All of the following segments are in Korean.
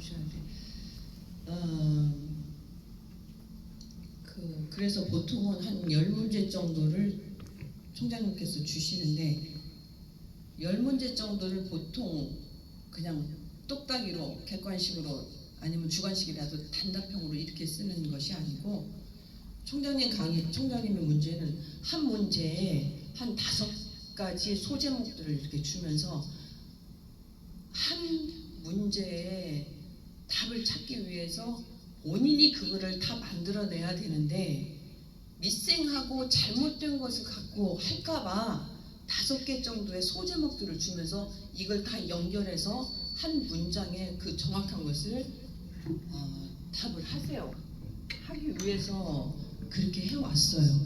보셔야 돼. 그래서 보통은 한 10문제 정도를 총장님께서 주시는데 10문제 정도를 보통 그냥 똑딱이로 객관식으로 아니면 주관식이라도 단답형으로 이렇게 쓰는 것이 아니고 총장님의 문제는 한 문제에 한 5가지 소제목들을 이렇게 주면서 한 문제에 답을 찾기 위해서 본인이 그거를 다 만들어내야 되는데 미생하고 잘못된 것을 갖고 할까봐 5개 정도의 소제목들을 주면서 이걸 다 연결해서 한 문장에 그 정확한 것을 답을 하기 위해서 그렇게 해왔어요.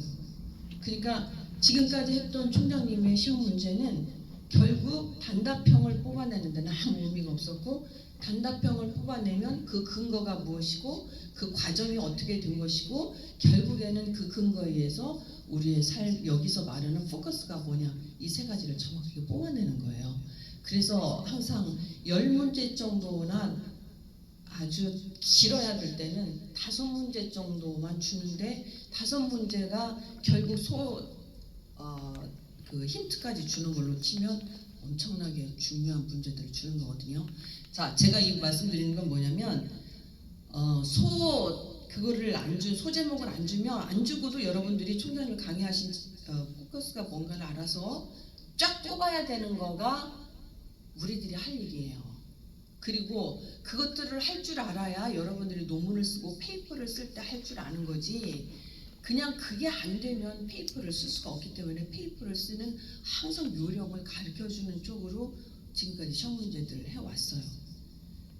그러니까 지금까지 했던 총장님의 시험 문제는 결국 단답형을 뽑아내는 데는 아무 의미가 없었고 단답형을 뽑아내면 그 근거가 무엇이고 그 과정이 어떻게 된 것이고 결국에는 그 근거에 의해서 우리의 삶 여기서 말하는 포커스가 뭐냐 이 3가지를 정확하게 뽑아내는 거예요. 그래서 항상 10문제 정도나 아주 길어야 될 때는 5문제 정도만 주는데 5문제가 결국 그 힌트까지 주는 걸로 치면 엄청나게 중요한 문제들을 주는 거거든요. 자, 제가 이 말씀드리는 건 뭐냐면 그거를 소제목을 안 주면 안 주고도 여러분들이 총장님 강의하신 포커스가 뭔가를 알아서 쫙 뽑아야 되는 거가 우리들이 할 일이에요. 그리고 그것들을 할 줄 알아야 여러분들이 논문을 쓰고 페이퍼를 쓸 때 할 줄 아는 거지 그냥 그게 안 되면 페이퍼를 쓸 수가 없기 때문에 페이퍼를 쓰는 항상 요령을 가르쳐주는 쪽으로 지금까지 시험 문제들을 해왔어요.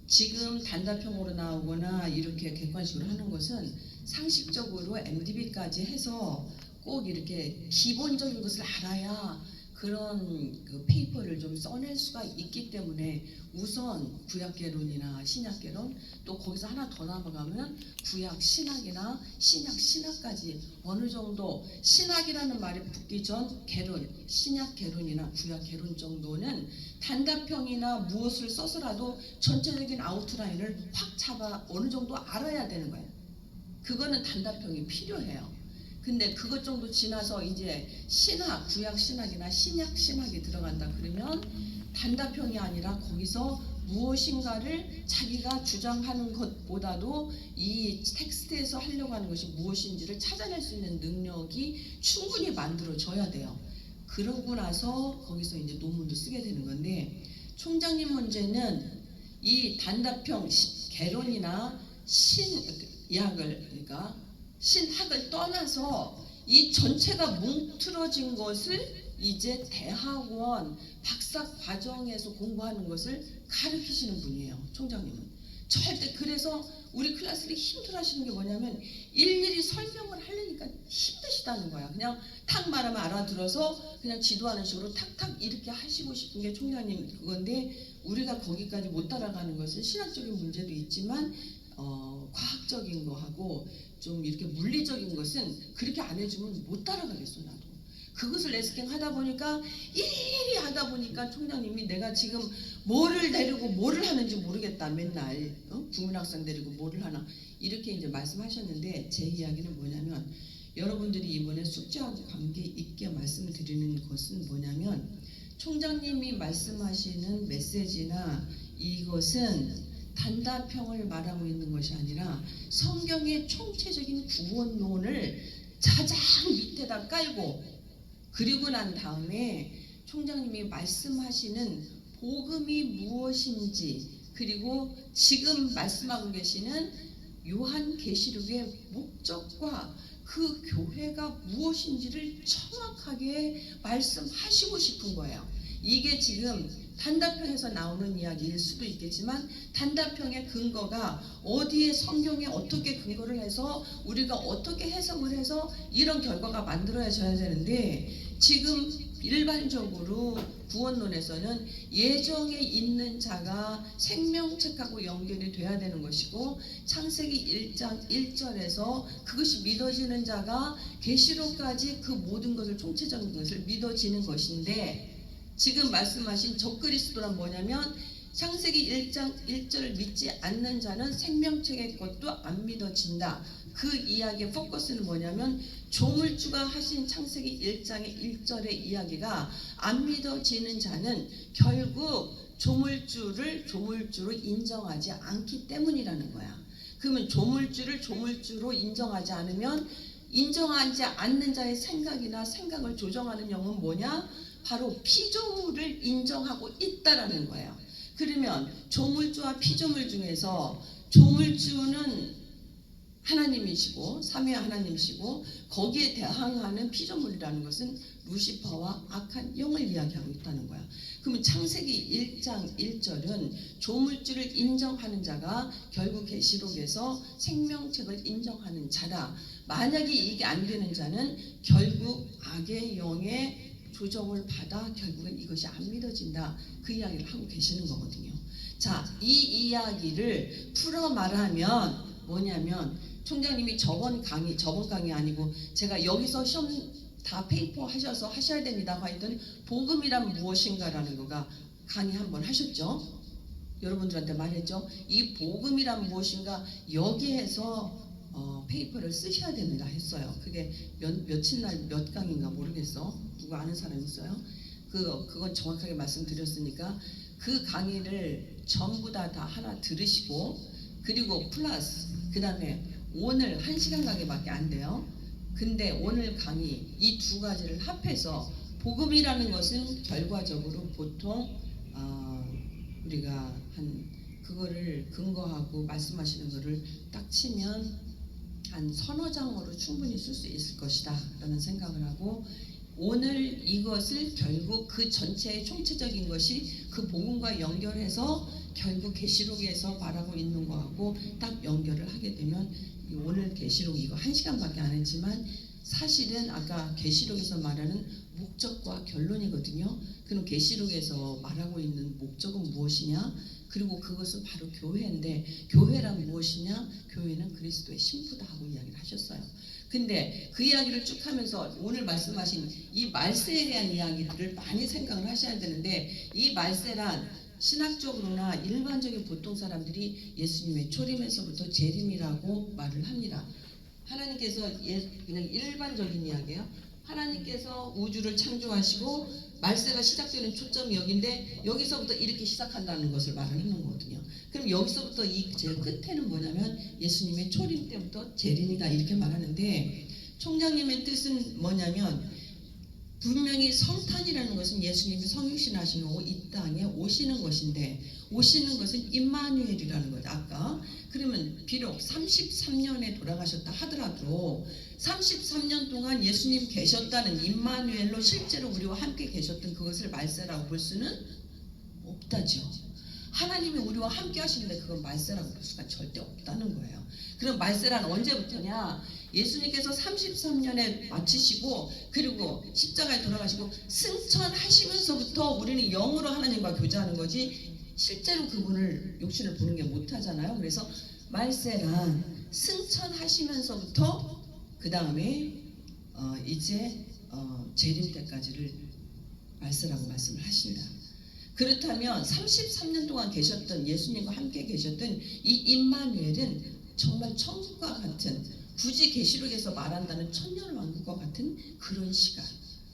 지금 단답형으로 나오거나 이렇게 객관식으로 하는 것은 상식적으로 MDB까지 해서 꼭 이렇게 기본적인 것을 알아야 그런 그 페이퍼를 좀 써낼 수가 있기 때문에 우선 구약개론이나 신약개론 또 거기서 하나 더 나아가면 구약 신학이나 신약 신학까지 어느 정도 신학이라는 말이 붙기 전 개론, 신약 개론이나 구약 개론 정도는 단답형이나 무엇을 써서라도 전체적인 아웃라인을 확 잡아 어느 정도 알아야 되는 거예요. 그거는 단답형이 필요해요. 근데 그것 정도 지나서 이제 신학, 구약 신학이나 신약 신학이 들어간다 그러면 단답형이 아니라 거기서 무엇인가를 자기가 주장하는 것보다도 이 텍스트에서 하려고 하는 것이 무엇인지를 찾아낼 수 있는 능력이 충분히 만들어져야 돼요. 그러고 나서 거기서 이제 논문도 쓰게 되는 건데 총장님 문제는 이 단답형 개론이나 신약을 그러니까 신학을 떠나서 이 전체가 뭉틀어진 것을 이제 대학원 박사 과정에서 공부하는 것을 가르치시는 분이에요. 총장님은 절대 그래서 우리 클래스를 힘들어하시는 게 뭐냐면 일일이 설명을 하려니까 힘드시다는 거야. 그냥 탁 말하면 알아들어서 그냥 지도하는 식으로 탁탁 이렇게 하시고 싶은 게 총장님 그건데 우리가 거기까지 못 따라가는 것은 신학적인 문제도 있지만 과학적인 거하고 좀 이렇게 물리적인 것은 그렇게 안 해주면 못 따라가겠어 나도. 그것을 레스킹 하다 보니까 일일이 하다 보니까 총장님이 내가 지금 뭐를 데리고 뭐를 하는지 모르겠다 맨날 국민학생 데리고 뭐를 하나 이렇게 이제 말씀하셨는데 제 이야기는 뭐냐면 여러분들이 이번에 숙제하고 관계 있게 말씀을 드리는 것은 뭐냐면 총장님이 말씀하시는 메시지나 이것은 단답형을 말하고 있는 것이 아니라 성경의 총체적인 구원론을 가장 밑에다 깔고 그리고 난 다음에 총장님이 말씀하시는 복음이 무엇인지 그리고 지금 말씀하고 계시는 요한계시록의 목적과 그 교회가 무엇인지를 정확하게 말씀하시고 싶은 거예요. 이게 지금 단답형에서 나오는 이야기일 수도 있겠지만 단답형의 근거가 어디에 성경에 어떻게 근거를 해서 우리가 어떻게 해석을 해서 이런 결과가 만들어져야 되는데 지금 일반적으로 구원론에서는 예정에 있는 자가 생명책하고 연결이 돼야 되는 것이고 창세기 1장 1절에서 그것이 믿어지는 자가 계시록까지 그 모든 것을 총체적인 것을 믿어지는 것인데 지금 말씀하신 적그리스도란 뭐냐면 창세기 1장 1절을 믿지 않는 자는 생명책의 것도 안 믿어진다. 그 이야기의 포커스는 뭐냐면 조물주가 하신 창세기 1장의 1절의 이야기가 안 믿어지는 자는 결국 조물주로 인정하지 않기 때문이라는 거야. 그러면 조물주를 조물주로 인정하지 않으면 인정하지 않는 자의 생각을 조정하는 영은 뭐냐? 바로 피조물을 인정하고 있다라는 거예요. 그러면 조물주와 피조물 중에서 조물주는 하나님이시고 삼위 하나님이시고 거기에 대항하는 피조물이라는 것은 루시퍼와 악한 영을 이야기하고 있다는 거야. 그러면 창세기 1장 1절은 조물주를 인정하는 자가 결국 계시록에서 생명책을 인정하는 자다. 만약에 이게 안 되는 자는 결국 악의 영의 조정을 받아 결국은 이것이 안 믿어진다. 그 이야기를 하고 계시는 거거든요. 자, 이 이야기를 풀어 말하면 뭐냐면 총장님이 저번 강의 아니고 제가 여기서 시험 다 페이퍼 하셔서 하셔야 됩니다 하였더니 복음이란 무엇인가라는 거가 강의 한번 하셨죠? 여러분들한테 말했죠? 이 복음이란 무엇인가 여기에서 페이퍼를 쓰셔야 됩니다 했어요. 그게 며칠 날 몇 강인가 모르겠어. 누구 아는 사람 있어요? 그건 정확하게 말씀드렸으니까 그 강의를 전부 다 하나 들으시고 그리고 플러스 그 다음에 오늘 1시간 강의밖에 안 돼요. 근데 오늘 강의 이 두 가지를 합해서 복음이라는 것은 결과적으로 보통 우리가 그거를 근거하고 말씀하시는 거를 딱 치면 한 서너 장으로 충분히 쓸 수 있을 것이다 라는 생각을 하고 오늘 이것을 결국 그 전체의 총체적인 것이 그 복음과 연결해서 결국 계시록에서 말하고 있는 거하고 딱 연결을 하게 되면 오늘 계시록 이거 1시간밖에 안 했지만 사실은 아까 계시록에서 말하는 목적과 결론이거든요. 그럼 계시록에서 말하고 있는 목적은 무엇이냐? 그리고 그것은 바로 교회인데 교회란 무엇이냐? 교회는 그리스도의 신부다 하고 이야기를 하셨어요. 근데 그 이야기를 쭉 하면서 오늘 말씀하신 이 말세에 대한 이야기들을 많이 생각을 하셔야 되는데 이 말세란 신학적으로나 일반적인 보통 사람들이 예수님의 초림에서부터 재림이라고 말을 합니다. 하나님께서 그냥 일반적인 이야기예요. 하나님께서 우주를 창조하시고 말세가 시작되는 초점이 여기인데 여기서부터 이렇게 시작한다는 것을 말을 하는 거거든요. 그럼 여기서부터 이 제일 끝에는 뭐냐면 예수님의 초림 때부터 재림이다 이렇게 말하는데 총장님의 뜻은 뭐냐면 분명히 성탄이라는 것은 예수님이 성육신하시고 이 땅에 오시는 것인데 오시는 것은 임마누엘이라는 거죠. 아까 그러면 비록 33년에 돌아가셨다 하더라도 33년 동안 예수님 계셨다는 임마누엘로 실제로 우리와 함께 계셨던 그것을 말세라고 볼 수는 없다죠. 하나님이 우리와 함께 하시는데 그건 말세라고 볼 수가 절대 없다는 거예요. 그럼 말세란 언제부터냐? 예수님께서 33년에 마치시고 그리고 십자가에 돌아가시고 승천하시면서부터 우리는 영으로 하나님과 교제하는 거지 실제로 그분을 육신을 보는 게 못하잖아요. 그래서 말세란 승천하시면서부터 그 다음에 이제 재림 때까지를 말세라고 말씀을 하십니다. 그렇다면 33년 동안 계셨던 예수님과 함께 계셨던 이 임마누엘은 정말 천국과 같은 굳이 계시록에서 말한다는 천년왕국과 같은 그런 시간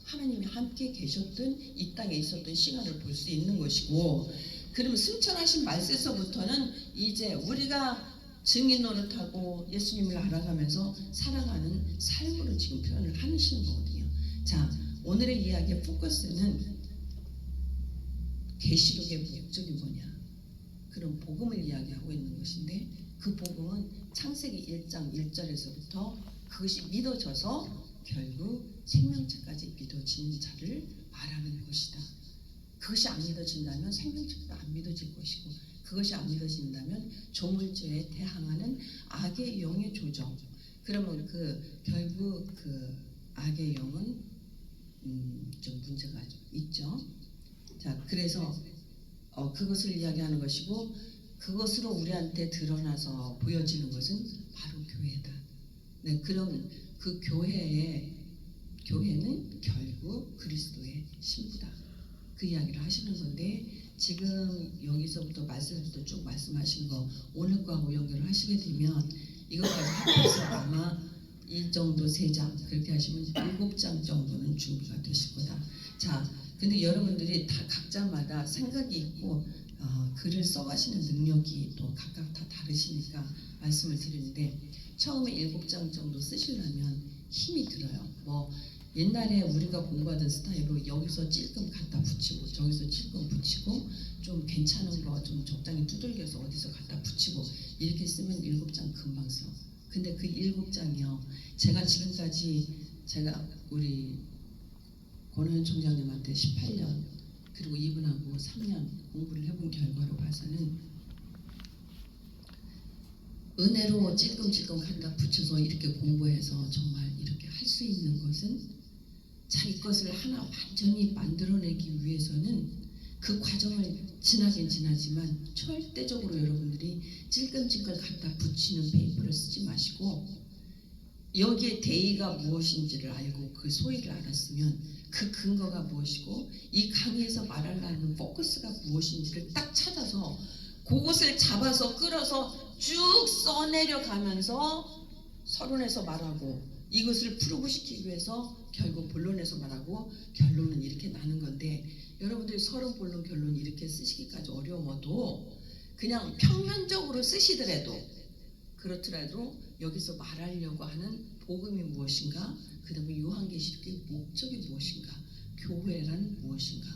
하나님이 함께 계셨던 이 땅에 있었던 시간을 볼 수 있는 것이고 그러면 승천하신 말세서부터는 이제 우리가 증인 노릇하고 예수님을 알아가면서 살아가는 삶으로 지금 표현을 하시는 거거든요. 자, 오늘의 이야기의 포커스는 계시록의 목적이 뭐냐? 그런 복음을 이야기하고 있는 것인데 그 복음은 창세기 1장 1절에서부터 그것이 믿어져서 결국 생명체까지 믿어지는 자를 말하는 것이다. 그것이 안 믿어진다면 생명체도 안 믿어질 것이고 그것이 안 믿어진다면 조물주에 대항하는 악의 영의 조정. 그러면 결국 그 악의 영은 좀 문제가 좀 있죠. 자, 그래서 그것을 이야기하는 것이고 그것으로 우리한테 드러나서 보여지는 것은 바로 교회다. 네, 그럼 그 교회는 결국 그리스도의 신부다. 그 이야기를 하시는 건데 지금 여기서부터 말씀부터 쭉 말씀하신 거 오늘 거하고 연결을 하시게 되면 이것까지 합해서 아마 이 정도 3장 그렇게 하시면 7장 정도는 준비가 되실 거다. 자, 근데 여러분들이 다 각자마다 생각이 있고 글을 써가시는 능력이 또 각각 다 다르시니까 말씀을 드리는데 처음에 7장 정도 쓰시려면 힘이 들어요. 뭐 옛날에 우리가 공부하던 스타일로 여기서 찔끔 갖다 붙이고 저기서 찔끔 붙이고 좀 괜찮은 거 좀 적당히 두들겨서 어디서 갖다 붙이고 이렇게 쓰면 7장 금방 써. 근데 그 7장이요. 제가 지금까지 제가 우리 권호연 총장님한테 18년 그리고 이분하고 3년 공부를 해본 결과로 봐서는 은혜로 찔끔찔끔 갖다 붙여서 이렇게 공부해서 정말 이렇게 할 수 있는 것은 자기 것을 하나 완전히 만들어내기 위해서는 그 과정을 지나긴 지나지만 절대적으로 여러분들이 찔끔찔끔 갖다 붙이는 페이퍼를 쓰지 마시고 여기에 대의가 무엇인지를 알고 그 소위를 알았으면 그 근거가 무엇이고 이 강의에서 말하려는 포커스가 무엇인지를 딱 찾아서 그것을 잡아서 끌어서 쭉 써내려가면서 서론에서 말하고 이것을 프루브 시키기 위해서 결국 본론에서 말하고 결론은 이렇게 나는 건데 여러분들이 서론, 본론, 결론 이렇게 쓰시기까지 어려워도 그냥 평면적으로 쓰시더라도 그렇더라도 여기서 말하려고 하는 복음이 무엇인가, 그 다음에 요한계시록의 목적이 무엇인가, 교회란 무엇인가.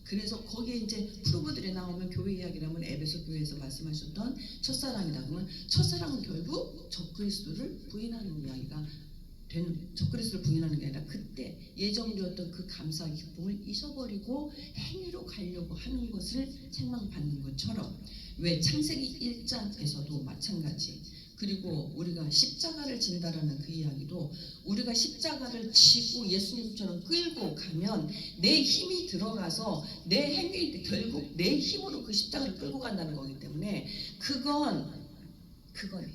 그래서 거기에 이제 프로브들이 나오면 교회 이야기라면 에베소 교회에서 말씀하셨던 첫사랑이다. 그러면 첫사랑은 결국 적그리스도를 부인하는 이야기가 되는, 적그리스도를 부인하는 게 아니라 그때 예정되었던 그 감사 기쁨을 잊어버리고 행위로 가려고 하는 것을 책망받는 것처럼 왜 창세기 1장에서도 마찬가지. 그리고 우리가 십자가를 진다라는 그 이야기도 우리가 십자가를 지고 예수님처럼 끌고 가면 내 힘이 들어가서 내 행위 결국 내 힘으로 그 십자가를 끌고 간다는 거기 때문에 그건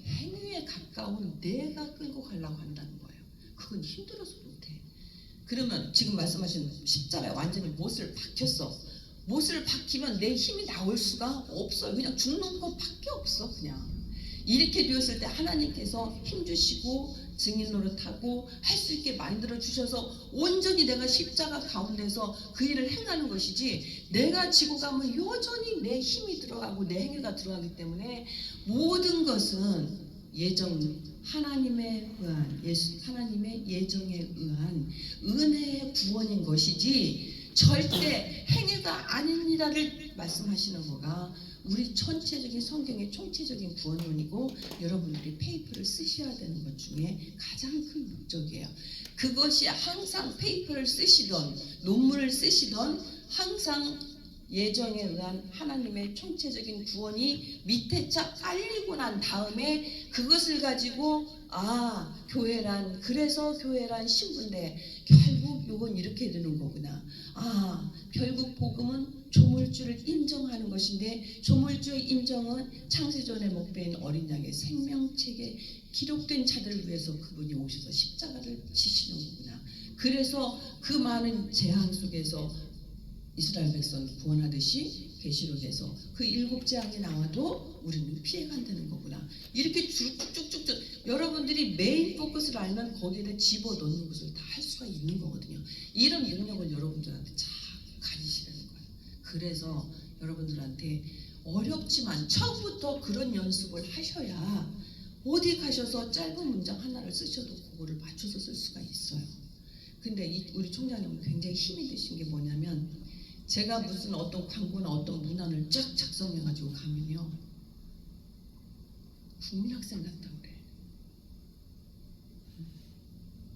행위에 가까운 내가 끌고 가려고 한다는 거예요. 그건 힘들어서 못해. 그러면 지금 말씀하신 십자가에 완전히 못을 박혔어. 못을 박히면 내 힘이 나올 수가 없어요. 그냥 죽는 것밖에 없어. 그냥 이렇게 되었을 때 하나님께서 힘주시고 증인 노릇하고 할 수 있게 만들어 주셔서 온전히 내가 십자가 가운데서 그 일을 행하는 것이지 내가 지고 가면 여전히 내 힘이 들어가고 내 행위가 들어가기 때문에 모든 것은 하나님에 의한 하나님의 예정에 의한 은혜의 구원인 것이지 절대 행위가 아니니라를 말씀하시는 거가 우리 전체적인 성경의 총체적인 구원론이고 여러분들이 페이퍼를 쓰셔야 되는 것 중에 가장 큰 목적이에요. 그것이 항상 페이퍼를 쓰시던 논문을 쓰시던 항상 예정에 의한 하나님의 총체적인 구원이 밑에 쫙 깔리고 난 다음에 그것을 가지고 교회란 그래서 교회란 신분데 결국 요건 이렇게 되는 거구나. 결국 복음은 조물주를 인정하는 것인데 조물주의 인정은 창세전에 목배인 어린 양의 생명책에 기록된 자들을 위해서 그분이 오셔서 십자가를 지시는 거구나. 그래서 그 많은 재앙 속에서 이스라엘 백성이 구원하듯이 계시록에서 그 7재앙이 나와도 우리는 피해간다는 거구나. 이렇게 쭉쭉쭉쭉 여러분들이 메인 포커스를 알면 거기에다 집어넣는 것을 다 할 수가 있는 거거든요. 이런 능력을 여러분들한테 자꾸 가지시라는 거예요. 그래서 여러분들한테 어렵지만 처음부터 그런 연습을 하셔야 어디 가셔서 짧은 문장 하나를 쓰셔도 그거를 맞춰서 쓸 수가 있어요. 근데 우리 총장님은 굉장히 힘이 드신 게 뭐냐면 제가 무슨 어떤 광고나 어떤 문안을 쫙 작성해가지고 가면요 국민학생 같다고 그래.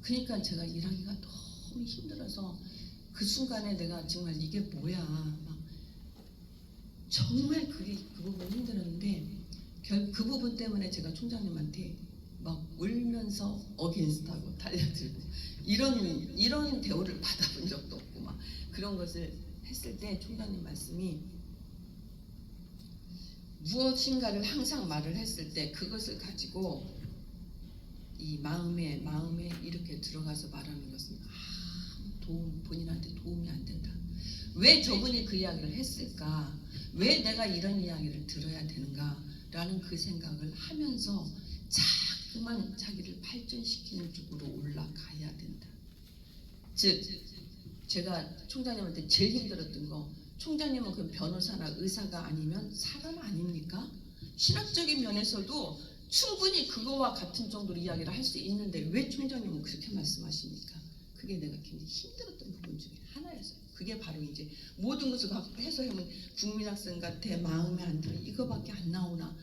그러니까 제가 일하기가 너무 힘들어서 그 순간에 내가 정말 이게 뭐야 막 정말 그 부분 힘들었는데 그 부분 때문에 제가 총장님한테 막 울면서 어게인스트하고 달려들고 이런 대우를 받아본 적도 없고 막 그런 것을 했을 때 총장님 말씀이 무엇인가를 항상 말을 했을 때 그것을 가지고 이 마음에 이렇게 들어가서 말하는 것은 본인한테 도움이 안 된다. 왜 저분이 그 이야기를 했을까? 왜 내가 이런 이야기를 들어야 되는가? 라는 그 생각을 하면서 자꾸만 자기를 발전시키는 쪽으로 올라가야 된다. 즉 제가 총장님한테 제일 힘들었던 거, 총장님은 그 변호사나 의사가 아니면 사람 아닙니까? 신학적인 면에서도 충분히 그거와 같은 정도로 이야기를 할 수 있는데 왜 총장님은 그렇게 말씀하십니까? 그게 내가 굉장히 힘들었던 부분 중에 하나였어요. 그게 바로 이제 모든 것을 갖고 해석하면 국민학생 같아, 마음에 안 들어, 이거밖에 안 나오나,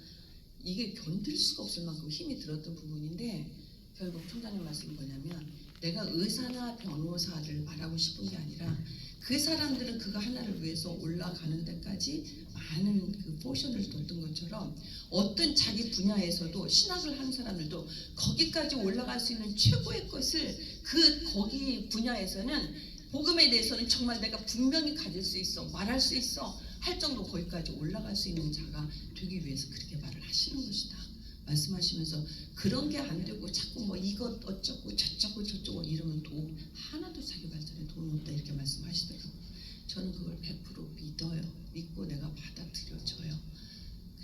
이게 견딜 수가 없을 만큼 힘이 들었던 부분인데, 결국 총장님 말씀이 뭐냐면 내가 의사나 변호사를 말하고 싶은 게 아니라 그 사람들은 그거 하나를 위해서 올라가는 데까지 많은 그 포션을 뒀던 것처럼 어떤 자기 분야에서도 신학을 하는 사람들도 거기까지 올라갈 수 있는 최고의 것을 거기 분야에서는 복음에 대해서는 정말 내가 분명히 가질 수 있어, 말할 수 있어 할 정도 거기까지 올라갈 수 있는 자가 되기 위해서 그렇게 말을 하시는 것이다 말씀하시면서, 그런 게 안 되고 자꾸 뭐 이것 어쩌고 저쩌고 이러면 하나도 자기 발전에 도움이 없다 이렇게 말씀하시더라고요. 저는 그걸 100% 믿어요. 믿고 내가 받아들여져요.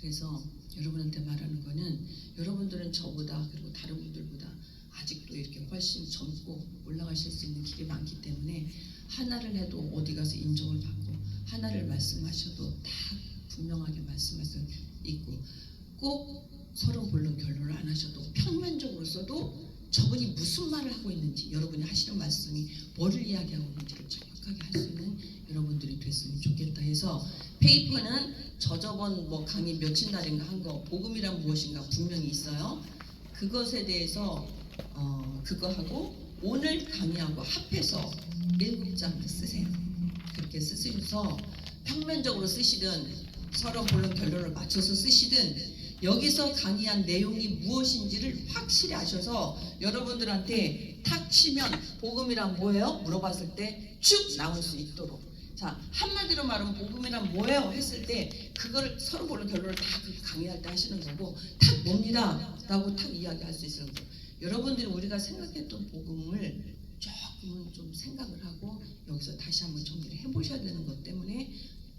그래서 여러분한테 말하는 거는, 여러분들은 저보다 그리고 다른 분들보다 아직도 이렇게 훨씬 젊고 올라가실 수 있는 길이 많기 때문에 하나를 해도 어디 가서 인정을 받고, 하나를 말씀하셔도 다 분명하게 말씀할 수 있고, 꼭 서로 본론 결론을 안 하셔도 평면적으로 써도 저분이 무슨 말을 하고 있는지, 여러분이 하시는 말씀이 뭐를 이야기하고 있는지를 정확하게 할 수 있는 여러분들이 됐으면 좋겠다 해서, 페이퍼는 저번 뭐 강의 며칠 날인가 한 거 복음이란 무엇인가 분명히 있어요. 그것에 대해서 그거하고 오늘 강의하고 합해서 7장 쓰세요. 그렇게 쓰셔서 평면적으로 쓰시든 서로 본론 결론을 맞춰서 쓰시든 여기서 강의한 내용이 무엇인지를 확실히 아셔서 여러분들한테 탁 치면 복음이란 뭐예요? 물어봤을 때 쭉 나올 수 있도록. 자, 한마디로 말하면 복음이란 뭐예요? 했을 때 그거를 서로 본론 결론을 다 강의할 때 하시는 거고, 탁 뭡니다 라고 탁 이야기할 수 있는 거고, 여러분들이 우리가 생각했던 복음을 조금은 좀 생각을 하고 여기서 다시 한번 정리를 해보셔야 되는 것 때문에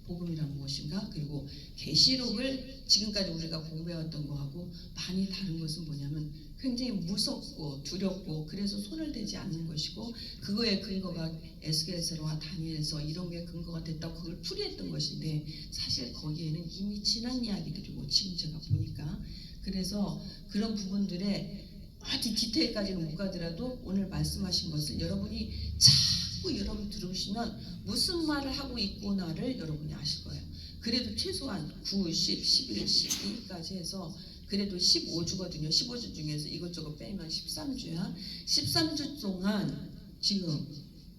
복음이란 무엇인가, 그리고 계시록을 지금까지 우리가 공부해왔던 거하고 많이 다른 것은 뭐냐면 굉장히 무섭고 두렵고 그래서 손을 대지 않는 것이고, 그거의 근거가 에스겔서와 다니엘서 이런 게 근거가 됐다고 그걸 풀이했던 것인데, 사실 거기에는 이미 지난 이야기들이고 지금 제가 보니까, 그래서 그런 부분들에 어디 디테일까지는 못 가더라도 오늘 말씀하신 것을 여러분이 자꾸 여러분 들으시면 무슨 말을 하고 있구나를 여러분이 아실 거예요. 그래도 최소한 9, 10, 11, 12까지 해서 그래도 15주거든요. 15주 중에서 이것저것 빼면 13주야. 13주 동안 지금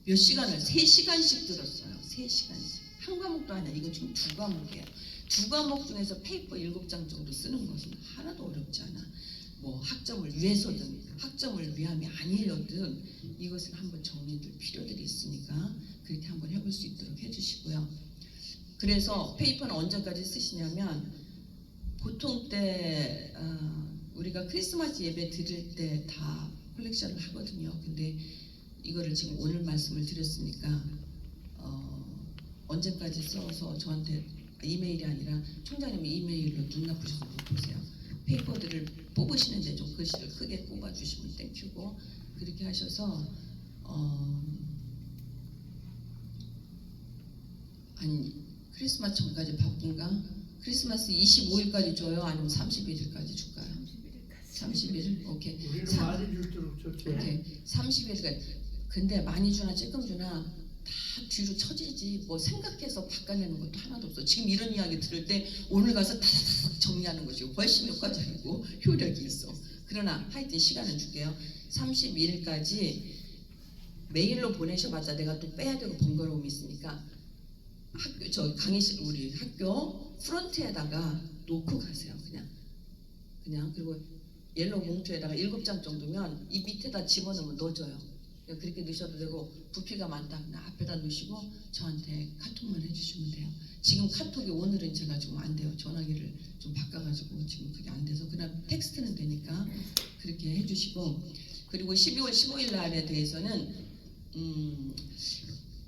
몇 시간을 3시간씩 들었어요. 3시간씩. 한 과목도 아니야. 이건 지금 2과목이에요. 2과목 중에서 페이퍼 7장 정도 쓰는 것은 하나도 어렵지 않아. 뭐 학점을 위해서든 학점을 위함이 아니려든 이것을 한번 정리될 필요들이 있으니까 그렇게 한번 해볼 수 있도록 해주시고요. 그래서 페이퍼는 언제까지 쓰시냐면, 보통 때 우리가 크리스마스 예배 드릴 때 다 컬렉션을 하거든요. 근데 이거를 지금 오늘 말씀을 드렸으니까 언제까지 써서 저한테 이메일이 아니라 총장님 이메일로 눈 나쁘셔서 못 보세요. 페이퍼들을 뽑으시는데 좀 글씨를 크게 꼽아주시면 땡큐고, 그렇게 하셔서 아니 크리스마스 전까지 바쁜가? 크리스마스 25일까지 줘요? 아니면 31일까지 줄까요? 31일? 오케이. 우리는 많이 줄수록 좋죠. 오케이. 30일까지. 근데 많이 주나 조금 주나 다 뒤로 처지지 뭐 생각해서 바꿔내는 것도 하나도 없어. 지금 이런 이야기 들을 때 오늘 가서 다다닥 정리하는 것이 훨씬 효과적이고 효력이 있어. 그러나 하여튼 시간은 줄게요. 31일까지 메일로 보내셔봤자 내가 또 빼야 되고 번거로움이 있으니까 학교 저 강의실 우리 학교 프런트에다가 놓고 가세요. 그냥 그리고 옐로우 봉투에다가 7장 정도면 이 밑에다 집어넣으면 넣어줘요. 그렇게 넣으셔도 되고, 부피가 많다 그냥 앞에다 넣으시고 저한테 카톡만 해주시면 돼요. 지금 카톡이 오늘은 제가 지금 안 돼요. 전화기를 좀 바꿔가지고 지금 그게 안 돼서 그냥 텍스트는 되니까 그렇게 해주시고, 그리고 12월 15일 날에 대해서는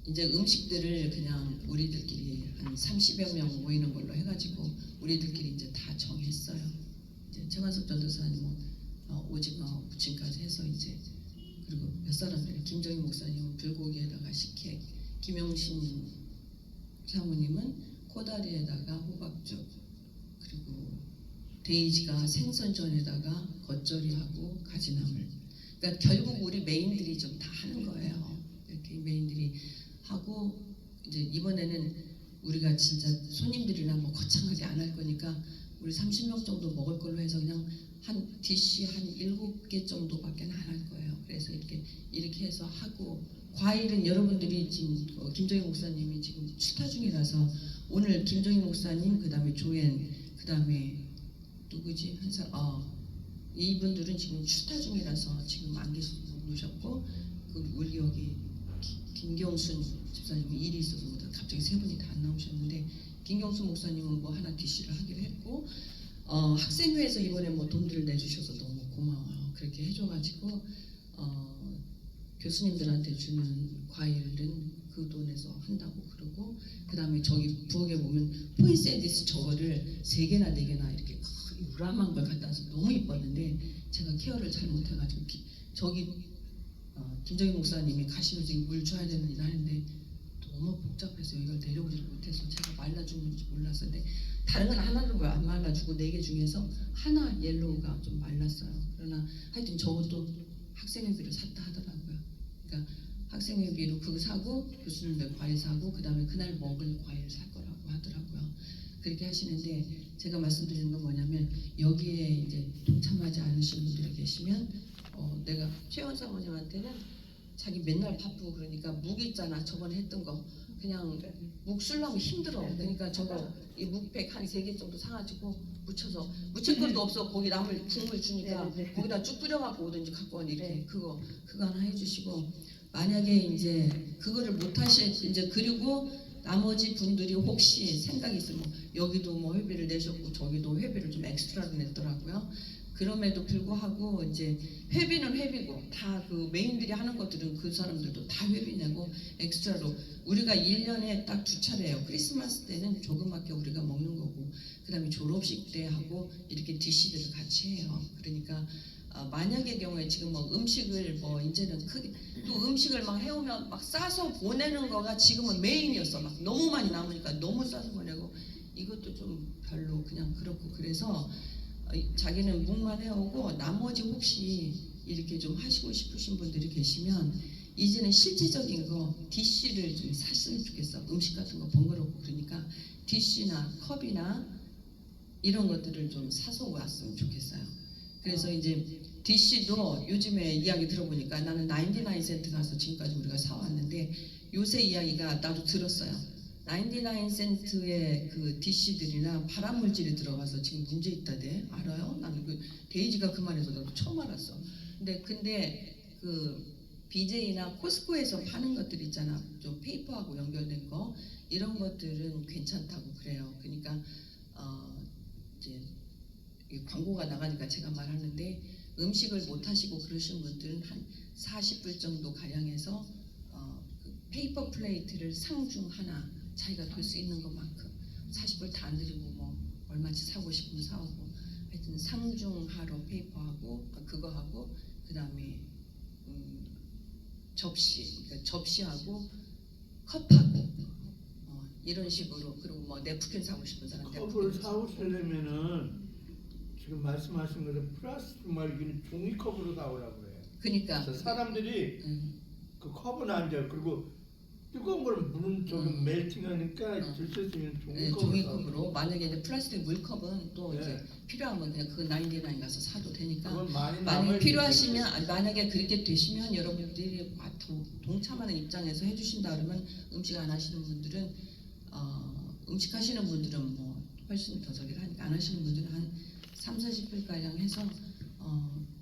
이제 음식들을 그냥 우리들끼리 한 30여 명 모이는 걸로 해가지고 우리들끼리 이제 다 정했어요. 이제 최관섭 전도사님은 오징어 무침까지 해서 이제 그리고 몇 사람들 김정희 목사님은 불고기에다가 식혜, 김용신 사모님은 코다리에다가 호박죽, 그리고 데이지가 생선전에다가 겉절이하고 가지나물. 그러니까 결국 우리 메인들이 좀 다 하는 거예요. 이렇게 메인들이 하고 이제 이번에는 우리가 진짜 손님들이나 뭐 거창하게 안 할 거니까 우리 30명 정도 먹을 걸로 해서 그냥 한 디시 한 7개 정도밖에 안 할 거예요. 그래서 이렇게 해서 하고 과일은 여러분들이 지금 김정희 목사님이 지금 출타 중이라서 오늘 김정희 목사님 그다음에 조엔 그다음에 누구지 한 사람 이분들은 지금 출타 중이라서 지금 안 계셨고 그 우리 여기 김경순 집사님은 일이 있어서 갑자기 세 분이 다 안 나오셨는데 김경순 목사님은 뭐 하나 DC를 하기로 했고 학생회에서 이번에 뭐 돈들을 내주셔서 너무 고마워요. 그렇게 해줘가지고 교수님들한테 주는 과일은 그 돈에서 한다고 그러고 그 다음에 저기 부엌에 보면 포인세디스 저거를 3개나 4개나 이렇게 우람한 걸 갖다 와서 너무 이뻤는데 제가 케어를 잘 못해가지고 저기 김정희 목사님이 가시면서 물 줘야 되는 일 하는데 너무 복잡해서 이걸 내려오지 못해서 제가 말라 죽는지 몰랐었는데 다른 건 하나도 안 말라주고 4개 중에서 하나 옐로우가 좀 말랐어요. 그러나 하여튼 저것도 학생회비로 샀다 하더라고요. 그러니까 학생회비로 그거 사고 교수님들 과일 사고 그 다음에 그날 먹을 과일 살 거라고 하더라고요. 그렇게 하시는데 제가 말씀드리는 건 뭐냐면 여기에 이제 동참하지 않으신 분들이 계시면 내가 최원 사모님한테는 자기 맨날 바쁘고 그러니까 묵 있잖아 저번에 했던 거 그냥 묵 쓰려면 힘들어. 그러니까 저거 이 묵팩 한 3개 정도 사가지고 묻혀서 묻힐 것도 없어. 거기 나물 국물 주니까 거기다 쭉 끓여갖고 오든지 갖고 오니 이렇게 그거 하나 해주시고 만약에 이제 그거를 못 하실 이제 그리고 나머지 분들이 혹시 생각이 있으면 여기도 뭐 회비를 내셨고 저기도 회비를 좀 엑스트라로 냈더라고요. 그럼에도 불구하고 이제 회비는 회비고 다 그 메인들이 하는 것들은 그 사람들도 다 회비 내고 엑스트라로 우리가 1년에 딱 2차례예요. 크리스마스 때는 조그맣게 우리가 먹는 거고 그 다음에 졸업식 때 하고 이렇게 DC들을 같이 해요. 그러니까 만약의 경우에 지금 뭐 음식을 뭐 이제는 크게 또 음식을 막 해오면 막 싸서 보내는 거가 지금은 메인이었어. 막 너무 많이 남으니까 너무 싸서 보내고 이것도 좀 별로 그냥 그렇고 그래서 자기는 묵만 해오고 나머지 혹시 이렇게 좀 하시고 싶으신 분들이 계시면 이제는 실제적인 거 DC를 좀 샀으면 좋겠어. 음식 같은 거 번거롭고 그러니까 DC나 컵이나 이런 것들을 좀 사서 왔으면 좋겠어요. 그래서 이제 DC도 요즘에 이야기 들어보니까 나는 99센트 가서 지금까지 우리가 사왔는데 요새 이야기가 나도 들었어요. 99센트의 그 DC들이나 발암물질이 들어가서 지금 문제 있다대. 알아요? 나는 그 데이지가 그 말해서 나도 처음 알았어. 근데 그 BJ나 코스코에서 파는 것들 있잖아. 좀 페이퍼하고 연결된 거 이런 것들은 괜찮다고 그래요. 그러니까 이제 광고가 나가니까 제가 말하는데 음식을 못 하시고 그러신 분들은 한 40불 정도 가량해서 그 페이퍼 플레이트를 상중 하나 자기가 될 수 있는 것만큼 40불 다 안 드리고 뭐 얼마치 사고 싶으면 사오고 하여튼 상중하로 페이퍼하고 그거 하고 그 다음에 그러니까 접시하고 컵하고 이런 식으로 그리고 뭐 냅킨 사고 싶은 사람 컵을 사오시려면은 지금 말씀하신 것은 플라스틱 말기는 종이컵으로 사오라고 해요. 그러니까 그래서 사람들이 그 컵은 안 돼. 그리고 뜨거운 걸 물은 저기 멜팅하니까 드실 수 있는 종이컵으로 만약에 이제 플라스틱 물컵은 또 이제 필요하면 그냥 그 99 가서 사도 되니까 만약에 필요하시면 만약에 그렇게 되시면 여러분들이 동참하는 입장에서 해주신다 그러면 음식 안 하시는 분들은 음식 하시는 분들은 뭐 훨씬 더 저기를 하니까 안 하시는 분들은 한 30-40불 가량 해서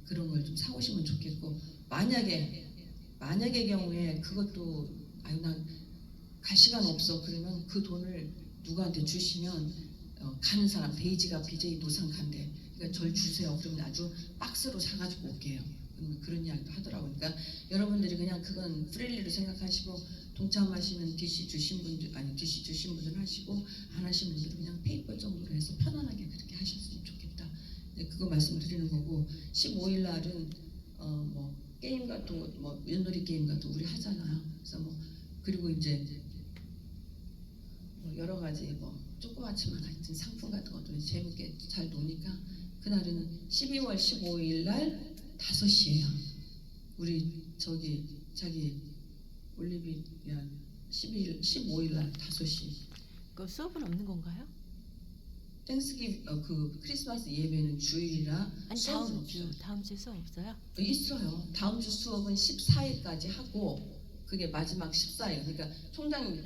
그런 걸 좀 사오시면 좋겠고 만약의 경우에 그것도 아유 난 갈 시간 없어 그러면 그 돈을 누구한테 주시면 가는 사람 데이지가 BJ 노상 간대. 그러니까 절 주세요. 그러면 아주 박스로 사가지고 올게요. 그런 이야기도 하더라고요. 그러니까 여러분들이 그냥 그건 프릴리로 생각하시고 동참하시는 DC 주신 분들 아니 DC 주신 분들 하시고 안 하시는 분들은 그냥 페이퍼 정도로 해서 편안하게 그렇게 하셨으면 좋겠다. 네, 그거 말씀드리는 거고 15일 날은 뭐 게임 같은 거 뭐 윷놀이 게임 같은 거 우리 하잖아요. 그래서 뭐 그리고 이제 뭐 여러 가지 뭐 조그맣지만 하여튼 상품 같은 것도 재밌게 잘 노니까 그날은 12월 15일 날 5시예요. 우리 저기 자기 올리비아 15일 날 5시. 그 수업은 없는 건가요? 땡스기 그 크리스마스 예배는 주일이라 아니 수업은 없어요. 다음 주 수업 없어요? 있어요. 다음 주 수업은 14일까지 하고 그게 마지막 14일. 그러니까 총장님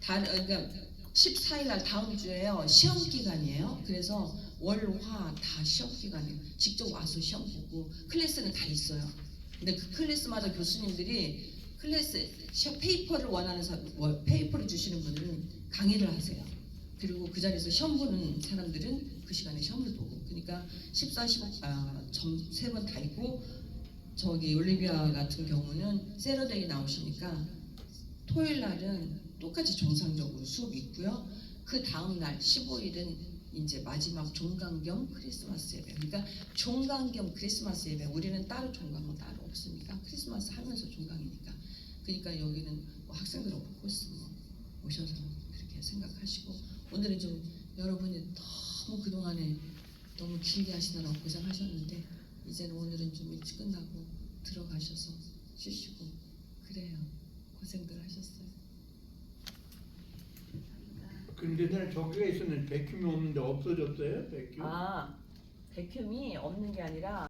그러니까 14일 날 다음 주에요. 시험 기간이에요. 그래서 월, 화 다 시험 기간이에요. 직접 와서 시험 보고 클래스는 다 있어요. 근데 그 클래스마다 교수님들이 클래스 페이퍼를 원하는 페이퍼를 주시는 분들은 강의를 하세요. 그리고 그 자리에서 시험 보는 사람들은 그 시간에 시험을 보고 그러니까 14, 15, 점 3번 다 있고 저기 올리비아 같은 경우는 세러데이 나오시니까 토요일 날은 똑같이 정상적으로 수업이 있고요. 그 다음 날 15일은 이제 마지막 종강 겸 크리스마스 예배. 그러니까 종강 겸 크리스마스 예배. 우리는 따로 종강은 따로 없으니까 크리스마스 하면서 종강이니까. 그러니까 여기는 뭐 학생들 오프코스 오셔서 그렇게 생각하시고 오늘은 좀 여러분이 너무 그동안에 너무 길게 하시느라고 고생하셨는데 이제는 오늘은 좀 일찍 끝나고 들어가셔서 쉬시고 그래요. 고생들 하셨어요. 근데 날 저기가 있었는데 백큐이 없는데 없어졌어요? 백큐? 베큐um이 없는 게 아니라